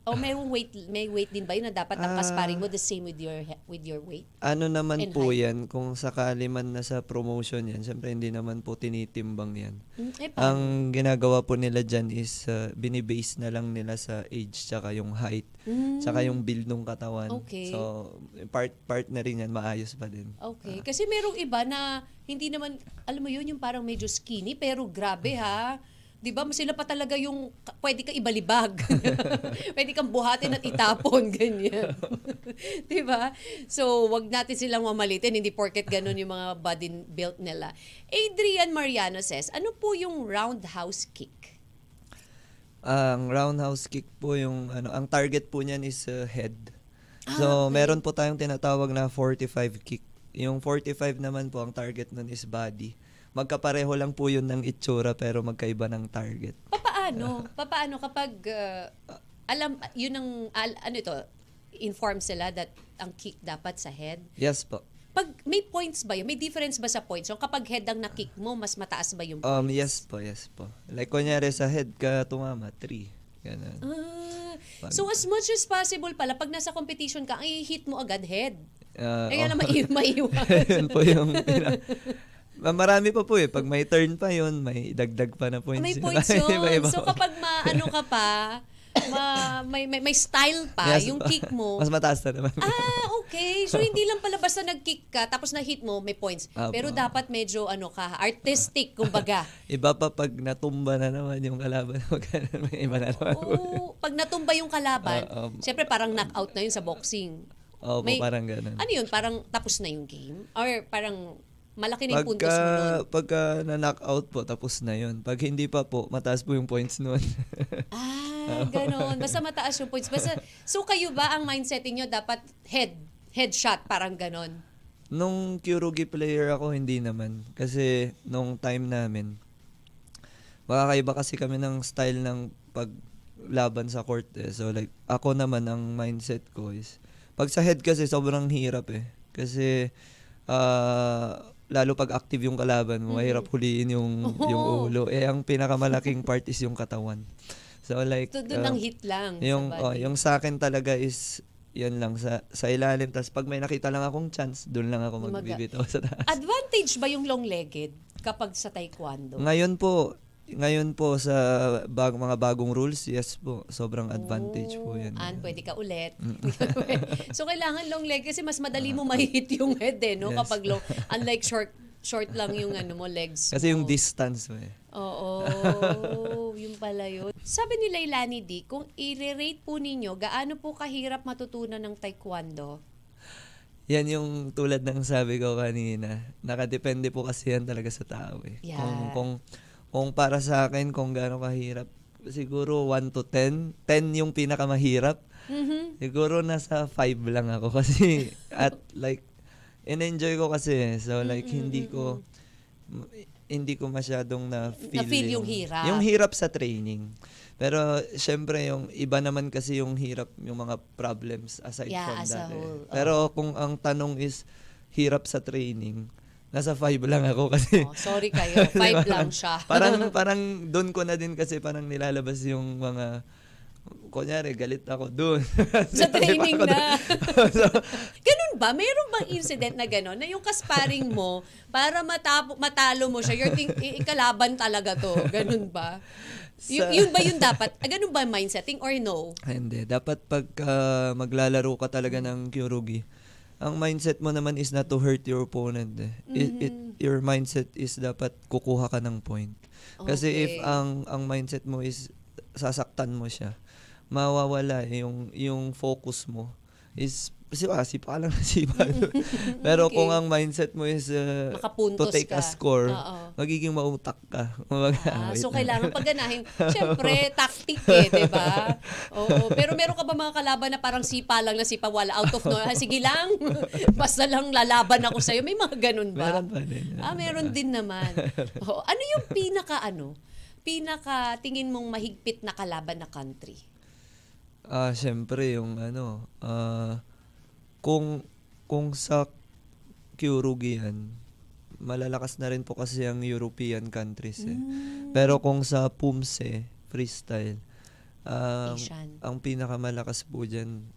O may weight din ba yun na dapat ang kasparing mo the same with your weight? Ano naman and po height? yan, kung sakali man na sa promotion yan, syempre hindi naman po tinitimbang yan. Paano? Ang ginagawa po nila dyan is binibase na lang nila sa age tsaka yung height tsaka yung build ng katawan. Okay. So part na rin yan, maayos pa din. Okay. Kasi merong iba na hindi naman, alam mo yun, yung parang medyo skinny pero grabe ha. 'Di ba? Sila pa talaga yung pwede ka ibalibag. Pwede kang buhatin at itapon ganyan. 'Di ba? So, wag natin silang mamalitin, hindi porket ganun yung mga body built nila. Adrian Mariano says, ano po yung roundhouse kick? Ang roundhouse kick po yung ang target po niyan is head. So, meron po tayong tinatawag na 45 kick. Yung 45 naman po, ang target nun is body. Magkapareho lang po yun ng itsura pero magkaiba ng target. Papaano kapag alam yun ang inform sila that ang kick dapat sa head? Yes po. Pag may points ba yun? May difference ba sa points? So kapag head ang na-kick mo, mas mataas ba yung points? Yes po. Like kunyari sa head ka tumama, 3. Ganun. So as much as possible pala, pag nasa competition ka, i-hit mo agad head. Kaya na maiiwan. Yun po yung marami pa po pag may turn pa yun, may dagdag pa na points. May points yun. So kapag ka pa, may style pa, yes, yung kick mo. Mas mataas na naman. Okay. So hindi lang pala basta nag-kick ka, tapos na-hit mo, may points. Pero dapat medyo artistic, kumbaga. Iba pa pag natumba na naman yung kalaban. May iba na naman. Pag natumba yung kalaban, syempre parang knockout na yun sa boxing. Parang ganun. Ano yun? Parang tapos na yung game? Or parang Malaki na yung puntos mo nun. Pagka na-knockout po, tapos na yun. Pag hindi pa po, mataas po yung points nun. Ganon. Basta mataas yung points. So kayo ba ang mindset niyo dapat headshot, parang ganon? Nung Kyurugi player ako, hindi naman. Kasi nung time namin, makakaiba kasi kami ng style ng paglaban sa court eh. So like, ako naman, ang mindset ko is, pag sa head kasi sobrang hirap eh. Kasi, lalo pag active yung kalaban mo, mahirap huliin yung ulo. Eh, ang pinakamalaking part is yung katawan. So like, doon ang hit lang yung, sa body. yung sa akin talaga is, yan lang, sa ilalim. Tapos pag may nakita lang akong chance, doon lang ako magbibitaw sa taas. Advantage ba yung long-legged kapag sa taekwondo? Ngayon po sa mga bagong rules, yes po, sobrang advantage po yan. Pwede ka ulit. So kailangan long leg kasi mas madali mo mahihit yung head no? Yes. Kapag long, unlike short lang yung legs mo. Kasi yung distance mo eh. Oo, yung pala yun. Sabi ni Lailani D, kung i-rate po ninyo, gaano po kahirap matutunan ng taekwondo? Yan yung tulad ng sabi ko kanina. Nakadepende po kasi yan talaga sa tao eh. Yeah. Kung para sa akin, kung gaano kahirap, siguro 1 to 10. 10 yung pinakamahirap. Siguro nasa 5 lang ako kasi at like, in-enjoy ko kasi. So like, hindi ko masyadong Na-feel yung hirap. Yung hirap sa training. Pero syempre yung iba naman kasi yung hirap, yung mga problems aside from as that. a whole. Pero kung ang tanong is hirap sa training, nasa 5 lang ako kasi. Sorry kayo, 5 lang siya. parang doon ko na din kasi parang nilalabas yung mga kunyari, galit ako doon. Sa training na. Ganun ba? Mayroon bang incident na gano'n? Na yung kasparing mo, para matalo mo siya, ikalaban talaga to. Ganun ba? Yun ba yung dapat? Ganun ba mindsetting or no? Hindi. Dapat pag maglalaro ka talaga ng Kyurugi, ang mindset mo naman is not to hurt your opponent. Your mindset is dapat kukuha ka ng point. Kasi if ang mindset mo is sasaktan mo siya, mawawala yung focus mo is sipa lang. Pero kung ang mindset mo is to take a score, magiging mautak ka. So kailangan pagganahin. Siyempre, tactic diba? Oo. Pero meron ka ba mga kalaban na parang sipa lang na sipa, wala out of no? Sige lang, basta lang lalaban ako sa'yo. May mga ganun ba? Meron pa din. Meron din naman. Ano yung pinaka tingin mong mahigpit na kalaban na country? Siyempre yung kung sa Kyurugi yan, malalakas na rin po kasi ang European countries eh. Pero kung sa Pumse, freestyle, ang pinakamalakas po dyan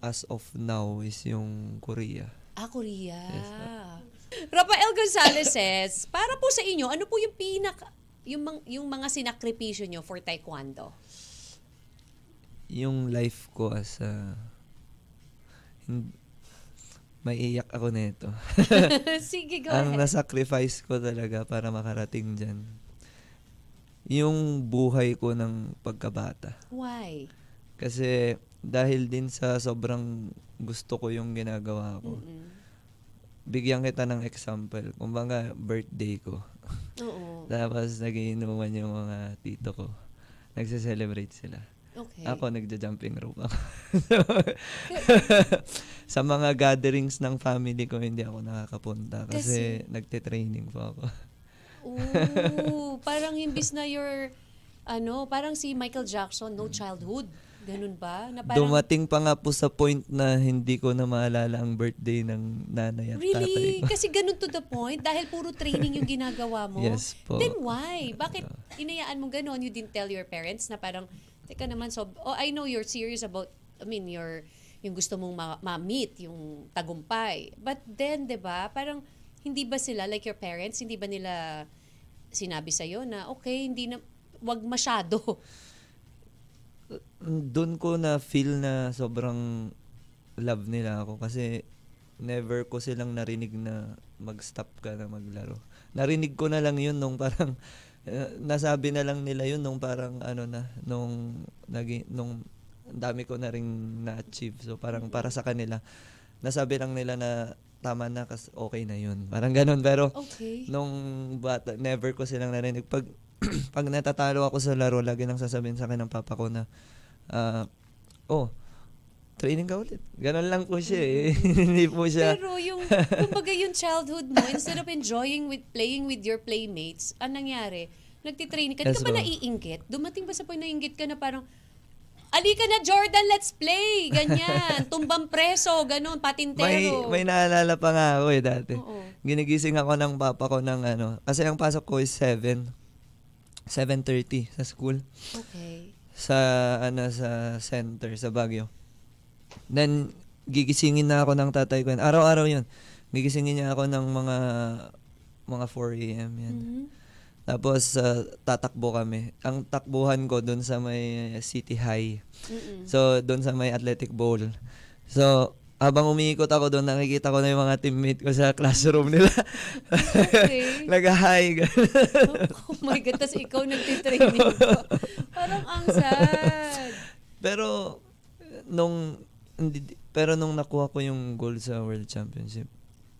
as of now is yung Korea. Korea. Yes, Rafael Gonzalez says, para po sa inyo, ano po yung yung mga sinakripisyo nyo for taekwondo? Yung life ko as maiiyak ako nito. Sige, go Ang ahead. nasacrifice ko talaga para makarating dyan, yung buhay ko ng pagkabata. Why? Kasi dahil din sa sobrang gusto ko yung ginagawa ko, bigyan kita ng example. Kumbaga, birthday ko. Oo. Tapos nagiinuman yung mga tito ko. Nagse-celebrate sila. Okay. Ako, nagja-jumping rope ako. Sa mga gatherings ng family ko, hindi ako nakakapunta kasi nagte-training po ako. Parang imbis na parang si Michael Jackson, no childhood. Ganun ba? Na parang, dumating pa nga po sa point na hindi ko na maalala ang birthday ng nanay at tatay really? ko. Kasi ganun to the point? Dahil puro training yung ginagawa mo? Yes po. Then why? Bakit inayaan mo ganun? You didn't tell your parents na parang, teka naman, I know you're serious about, yung gusto mong ma-meet, yung tagumpay. But then, di ba, parang, hindi ba sila, like your parents, hindi ba nila sinabi sa'yo na, okay, wag masyado? Doon ko na feel na sobrang love nila ako kasi never ko silang narinig na mag-stop ka na maglaro. Narinig ko na lang yun nung parang nasabi na lang nila yun nung parang nung dami ko na ring na-achieve. So parang para sa kanila, nasabi lang nila na tama na kasi okay na yun. Parang ganun. Pero Okay. nung bata, never ko silang narinig. Pag natatalo ako sa laro, lagi nang sasabihin sa akin ng papa ko na, training ka ulit. Ganon lang po siya eh. Hindi po siya. Pero kumbaga yung childhood mo, instead of playing with your playmates, anong nangyari? Nagtitraining ka. Di Yes, ka ba ma'am. naiinggit? Dumating ba sa point na inggit ka na parang, alika na Jordan, let's play! Ganyan. Tumbang preso, ganon, patintero. May naalala pa nga ako eh dati. Oo. Ginigising ako ng papa ko ng kasi ang pasok ko is 7:30 sa school. Okay. Sa center sa Baguio. Then gigisingin na ako ng tatay ko. Araw-araw 'yun. Gigisingin niya ako ng mga 4 AM yan. Mhm. Tapos tatakbo kami. Ang takbuhan ko doon sa may City High. Mm-mm. So doon sa may Athletic Bowl. So habang umiikot ako doon, nakikita ko na yung mga teammate ko sa classroom nila. Okay. Nag-high. Oh my God, tas ikaw nagtitraining ka. Parang ang sad. Pero nung nakuha ko yung gold sa World Championship,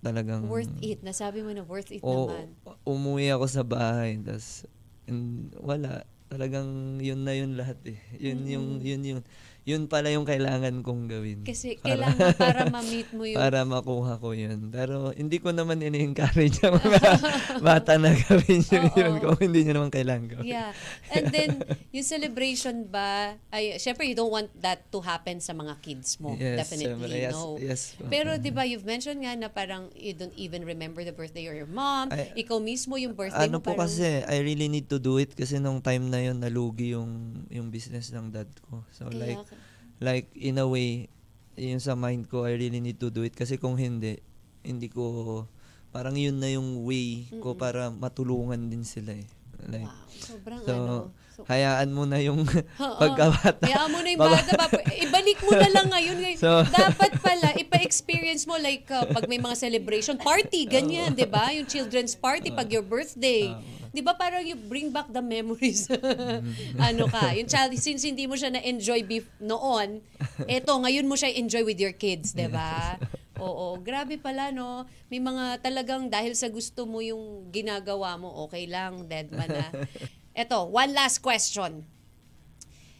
talagang Worth it. Nasabi mo na worth it Oo, naman. umuwi ako sa bahay, tas wala, talagang yun na yun lahat eh. Yun pala yung kailangan kong gawin. Kasi kailangan para ma-meet mo yung... Para makuha ko yun. Pero hindi ko naman ini-encourage ang mga bata na gawin yun kung hindi nyo naman kailangan gawin. Yeah. And then, yung celebration ba, syempre you don't want that to happen sa mga kids mo. Yes, Definitely, yes, no. yes. Pero di ba you've mentioned nga na parang you don't even remember the birthday of your mom. Ikaw mismo yung birthday mo Po parang... kasi, I really need to do it kasi nung time na yun, nalugi yung business ng dad ko. So like in a way, yung sa mind ko, I really need to do it kasi kung hindi ko, parang yun na yung way ko para matulungan din sila eh. Like, Wow, sobrang so, hayaan mo na yung pagkabata. Hayaan mo na yung bata. Ibalik mo na lang ngayon. Dapat pala, ipa-experience mo like pag may mga celebration, party, ganyan, di ba? Yung children's party, pag your birthday. Di ba parang you bring back the memories? Yung child, since hindi mo siya na-enjoy noon, eto, ngayon mo siya enjoy with your kids, di ba? Oo, grabe pala, no? May mga talagang dahil sa gusto mo yung ginagawa mo, okay lang, dead man na. Eto, one last question.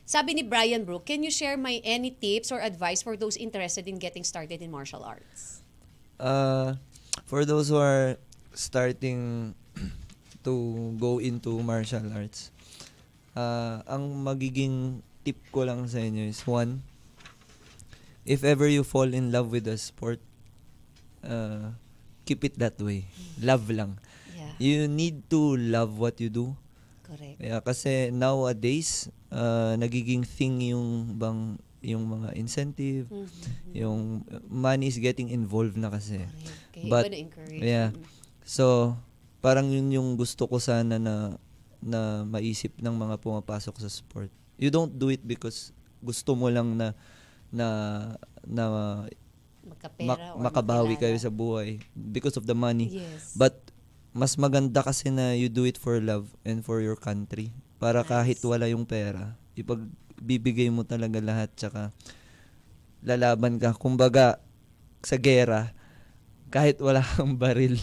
Sabi ni Brian Brook, can you share any tips or advice for those interested in getting started in martial arts? For those who are starting to go into martial arts, ang magiging tip ko lang sa inyo is one, if ever you fall in love with a sport, keep it that way. Love lang. Yeah. You need to love what you do. Correct. Yeah, kasi nowadays, nagiging thing yung mga incentive, yung money is getting involved na kasi. Correct. Kaya But, iba na-encourage. yeah. So, parang yun yung gusto ko sana na maisip ng mga pumapasok sa sport. You don't do it because gusto mo lang na Magkapera or makabawi kayo makilala. sa buhay because of the money. Yes. But mas maganda kasi na you do it for love and for your country. Para kahit wala yung pera, ipagbibigay mo talaga lahat, tsaka lalaban ka. Kumbaga, sa gera, kahit wala kang baril.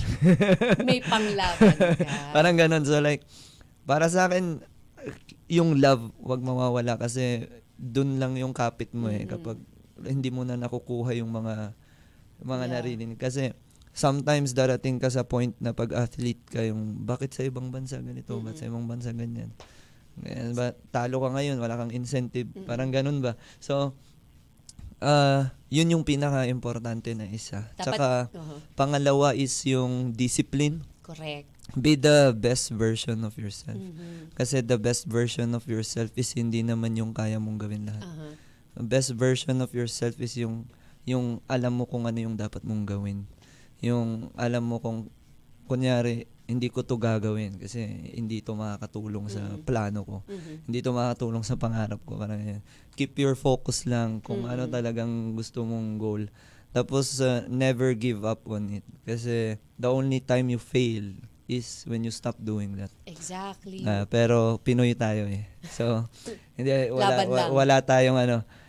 May panglaban ka. Parang ganun. So like, para sa akin, yung love, wag mawawala kasi dun lang yung kapit mo eh. Kapag hindi mo na nakukuha yung mga naririnig. Kasi sometimes darating ka sa point na pag athlete ka, yung bakit sa ibang bansa ganito, bakit sa ibang bansa ganyan. Ganyan ba? Talo ka ngayon, wala kang incentive. Parang ganun ba? So, yun yung pinaka-importante na isa. Tsaka, pangalawa is yung discipline. Correct. Be the best version of yourself. Kasi the best version of yourself is hindi naman yung kaya mong gawin lahat. The best version of yourself is yung alam mo kung ano yung dapat mong gawin. Yung alam mo kung, kunyari, hindi ko to gagawin kasi hindi to makakatulong sa plano ko. Hindi to makakatulong sa pangarap ko. Parang yan. Keep your focus lang kung ano talagang gusto mong goal. Tapos, never give up on it. Kasi the only time you fail is when you stop doing that. Exactly. Pero Pinoy tayo eh. So, hindi, Laban lang. wala tayong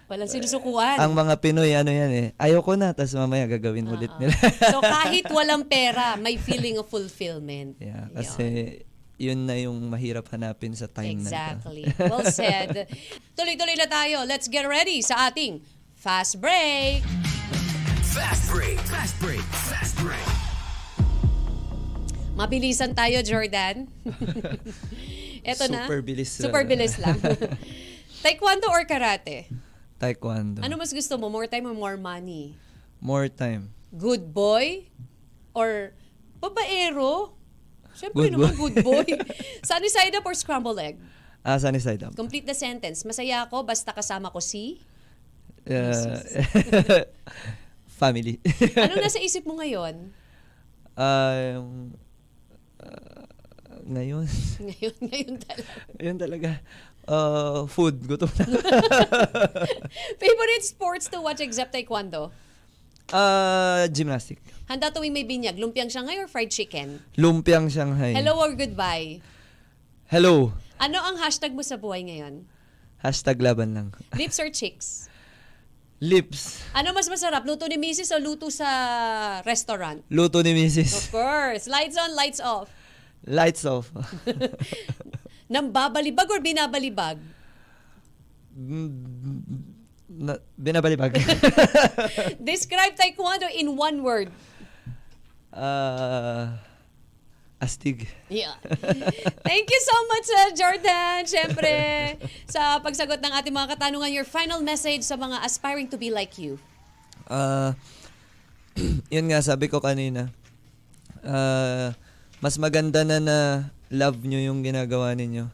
Walang sinusukuan. Ang mga Pinoy, ano yan eh, ayoko na, tapos mamaya gagawin ulit nila. So kahit walang pera, may feeling of fulfillment. Yeah, kasi yun na yung mahirap hanapin sa time na ito. Exactly. Well said. Tuloy-tuloy na tayo. Let's get ready sa ating Fast Break. Fast break. Fast break. Fast break. Mabilisan tayo, Jordan. Eto na. Super bilis. Super bilis lang. Taekwondo or karate? Taekwondo. Ano mas gusto mo? More time or more money? More time. Good boy or babaero? Siyempre Good naman boy. good boy. Sunny side up or scrambled egg? Sunny side up. Complete the sentence. Masaya ako basta kasama ko si... Family. Ano nasa isip mo ngayon? Ngayon. Ngayon talaga. Ngayon talaga. Food. Gutom na. Favorite sports to watch except taekwondo? Gymnastic. Handa tuwing may binyag, lumpiang Shanghai or fried chicken? Lumpiang Shanghai. Hello or goodbye? Hello. Ano ang hashtag mo sa buhay ngayon? #laban lang. Lips or chicks? Lips. Ano mas masarap? Luto ni Mrs. o luto sa restaurant? Luto ni Mrs. Of course. Lights on, lights off. Lights off. Nang babalibag or binabalibag? Binabalibag. Describe taekwondo in one word. Astig. Yeah. Thank you so much, Jordan. Siyempre, sa pagsagot ng ating mga katanungan, your final message sa mga aspiring to be like you. Yun nga, sabi ko kanina. Mas maganda na love nyo yung ginagawa ninyo.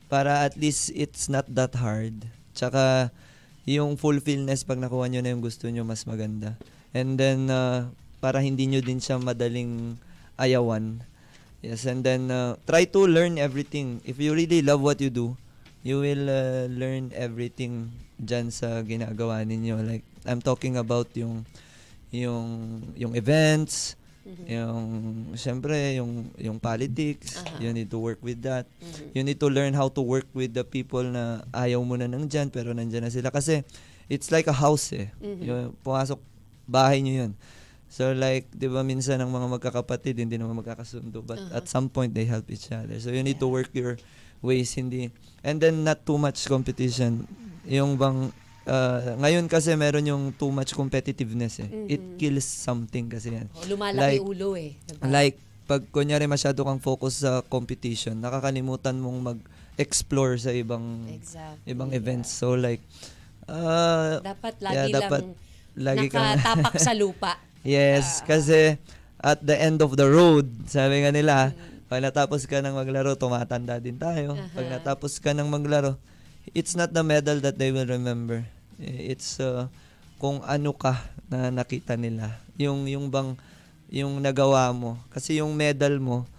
Para at least it's not that hard. Tsaka yung fulfillness pag nakuha nyo na yung gusto nyo, mas maganda. And then, para hindi nyo din siya madaling ayawan. Yes, and then try to learn everything. If you really love what you do, you will learn everything dyan sa ginagawa ninyo. Like, I'm talking about yung events, syempre, yung politics, you need to work with that. You need to learn how to work with the people na ayaw mo na nandyan, pero nandyan na sila. Kasi, it's like a house eh. Yung, pumasok, bahay nyo yun. So like, di ba minsan ang mga magkakapatid, hindi naman magkakasundo. But at some point, they help each other. So you need to work your ways, hindi. And then, not too much competition. Yung bang, ngayon kasi meron yung too much competitiveness eh. It kills something kasi yan. Lumalaki ulo eh. Diba? Like, pag kunyari masyado kang focus sa competition, nakakalimutan mong mag-explore sa ibang events. So like, dapat lagi lagi nakatapak sa lupa. Yes, kasi at the end of the road, sabi nga nila, pag natapos ka ng maglaro, tumatanda din tayo. Pag natapos ka ng maglaro, it's not the medal that they will remember. It's kung ano ka na nakita nila. Yung nagawa mo. Kasi yung medal mo,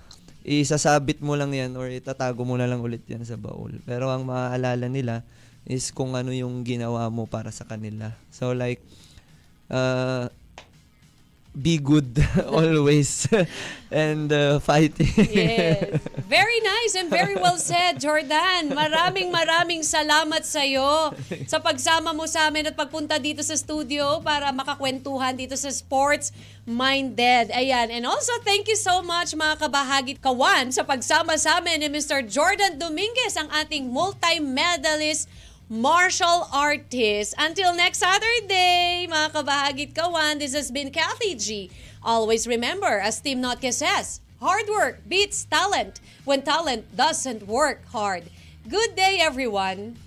isasabit mo lang yan or itatago mo na lang ulit yan sa baul. Pero ang maaalala nila is kung ano yung ginawa mo para sa kanila. So like, be good always and fighting. Yes. Very nice and very well said, Jordan. Maraming salamat sa iyo sa pagsama mo sa amin at pagpunta dito sa studio para makakwentuhan dito sa Sports Minded. Ayan. And also, thank you so much mga kabahagi kawan sa pagsama sa amin ni Mr. Jordan Dominguez, ang ating multi-medalist martial artist. Until next Saturday, mga kabahagit kawan, this has been Kathy G. Always remember, as Team Notke says, hard work beats talent when talent doesn't work hard. Good day, everyone.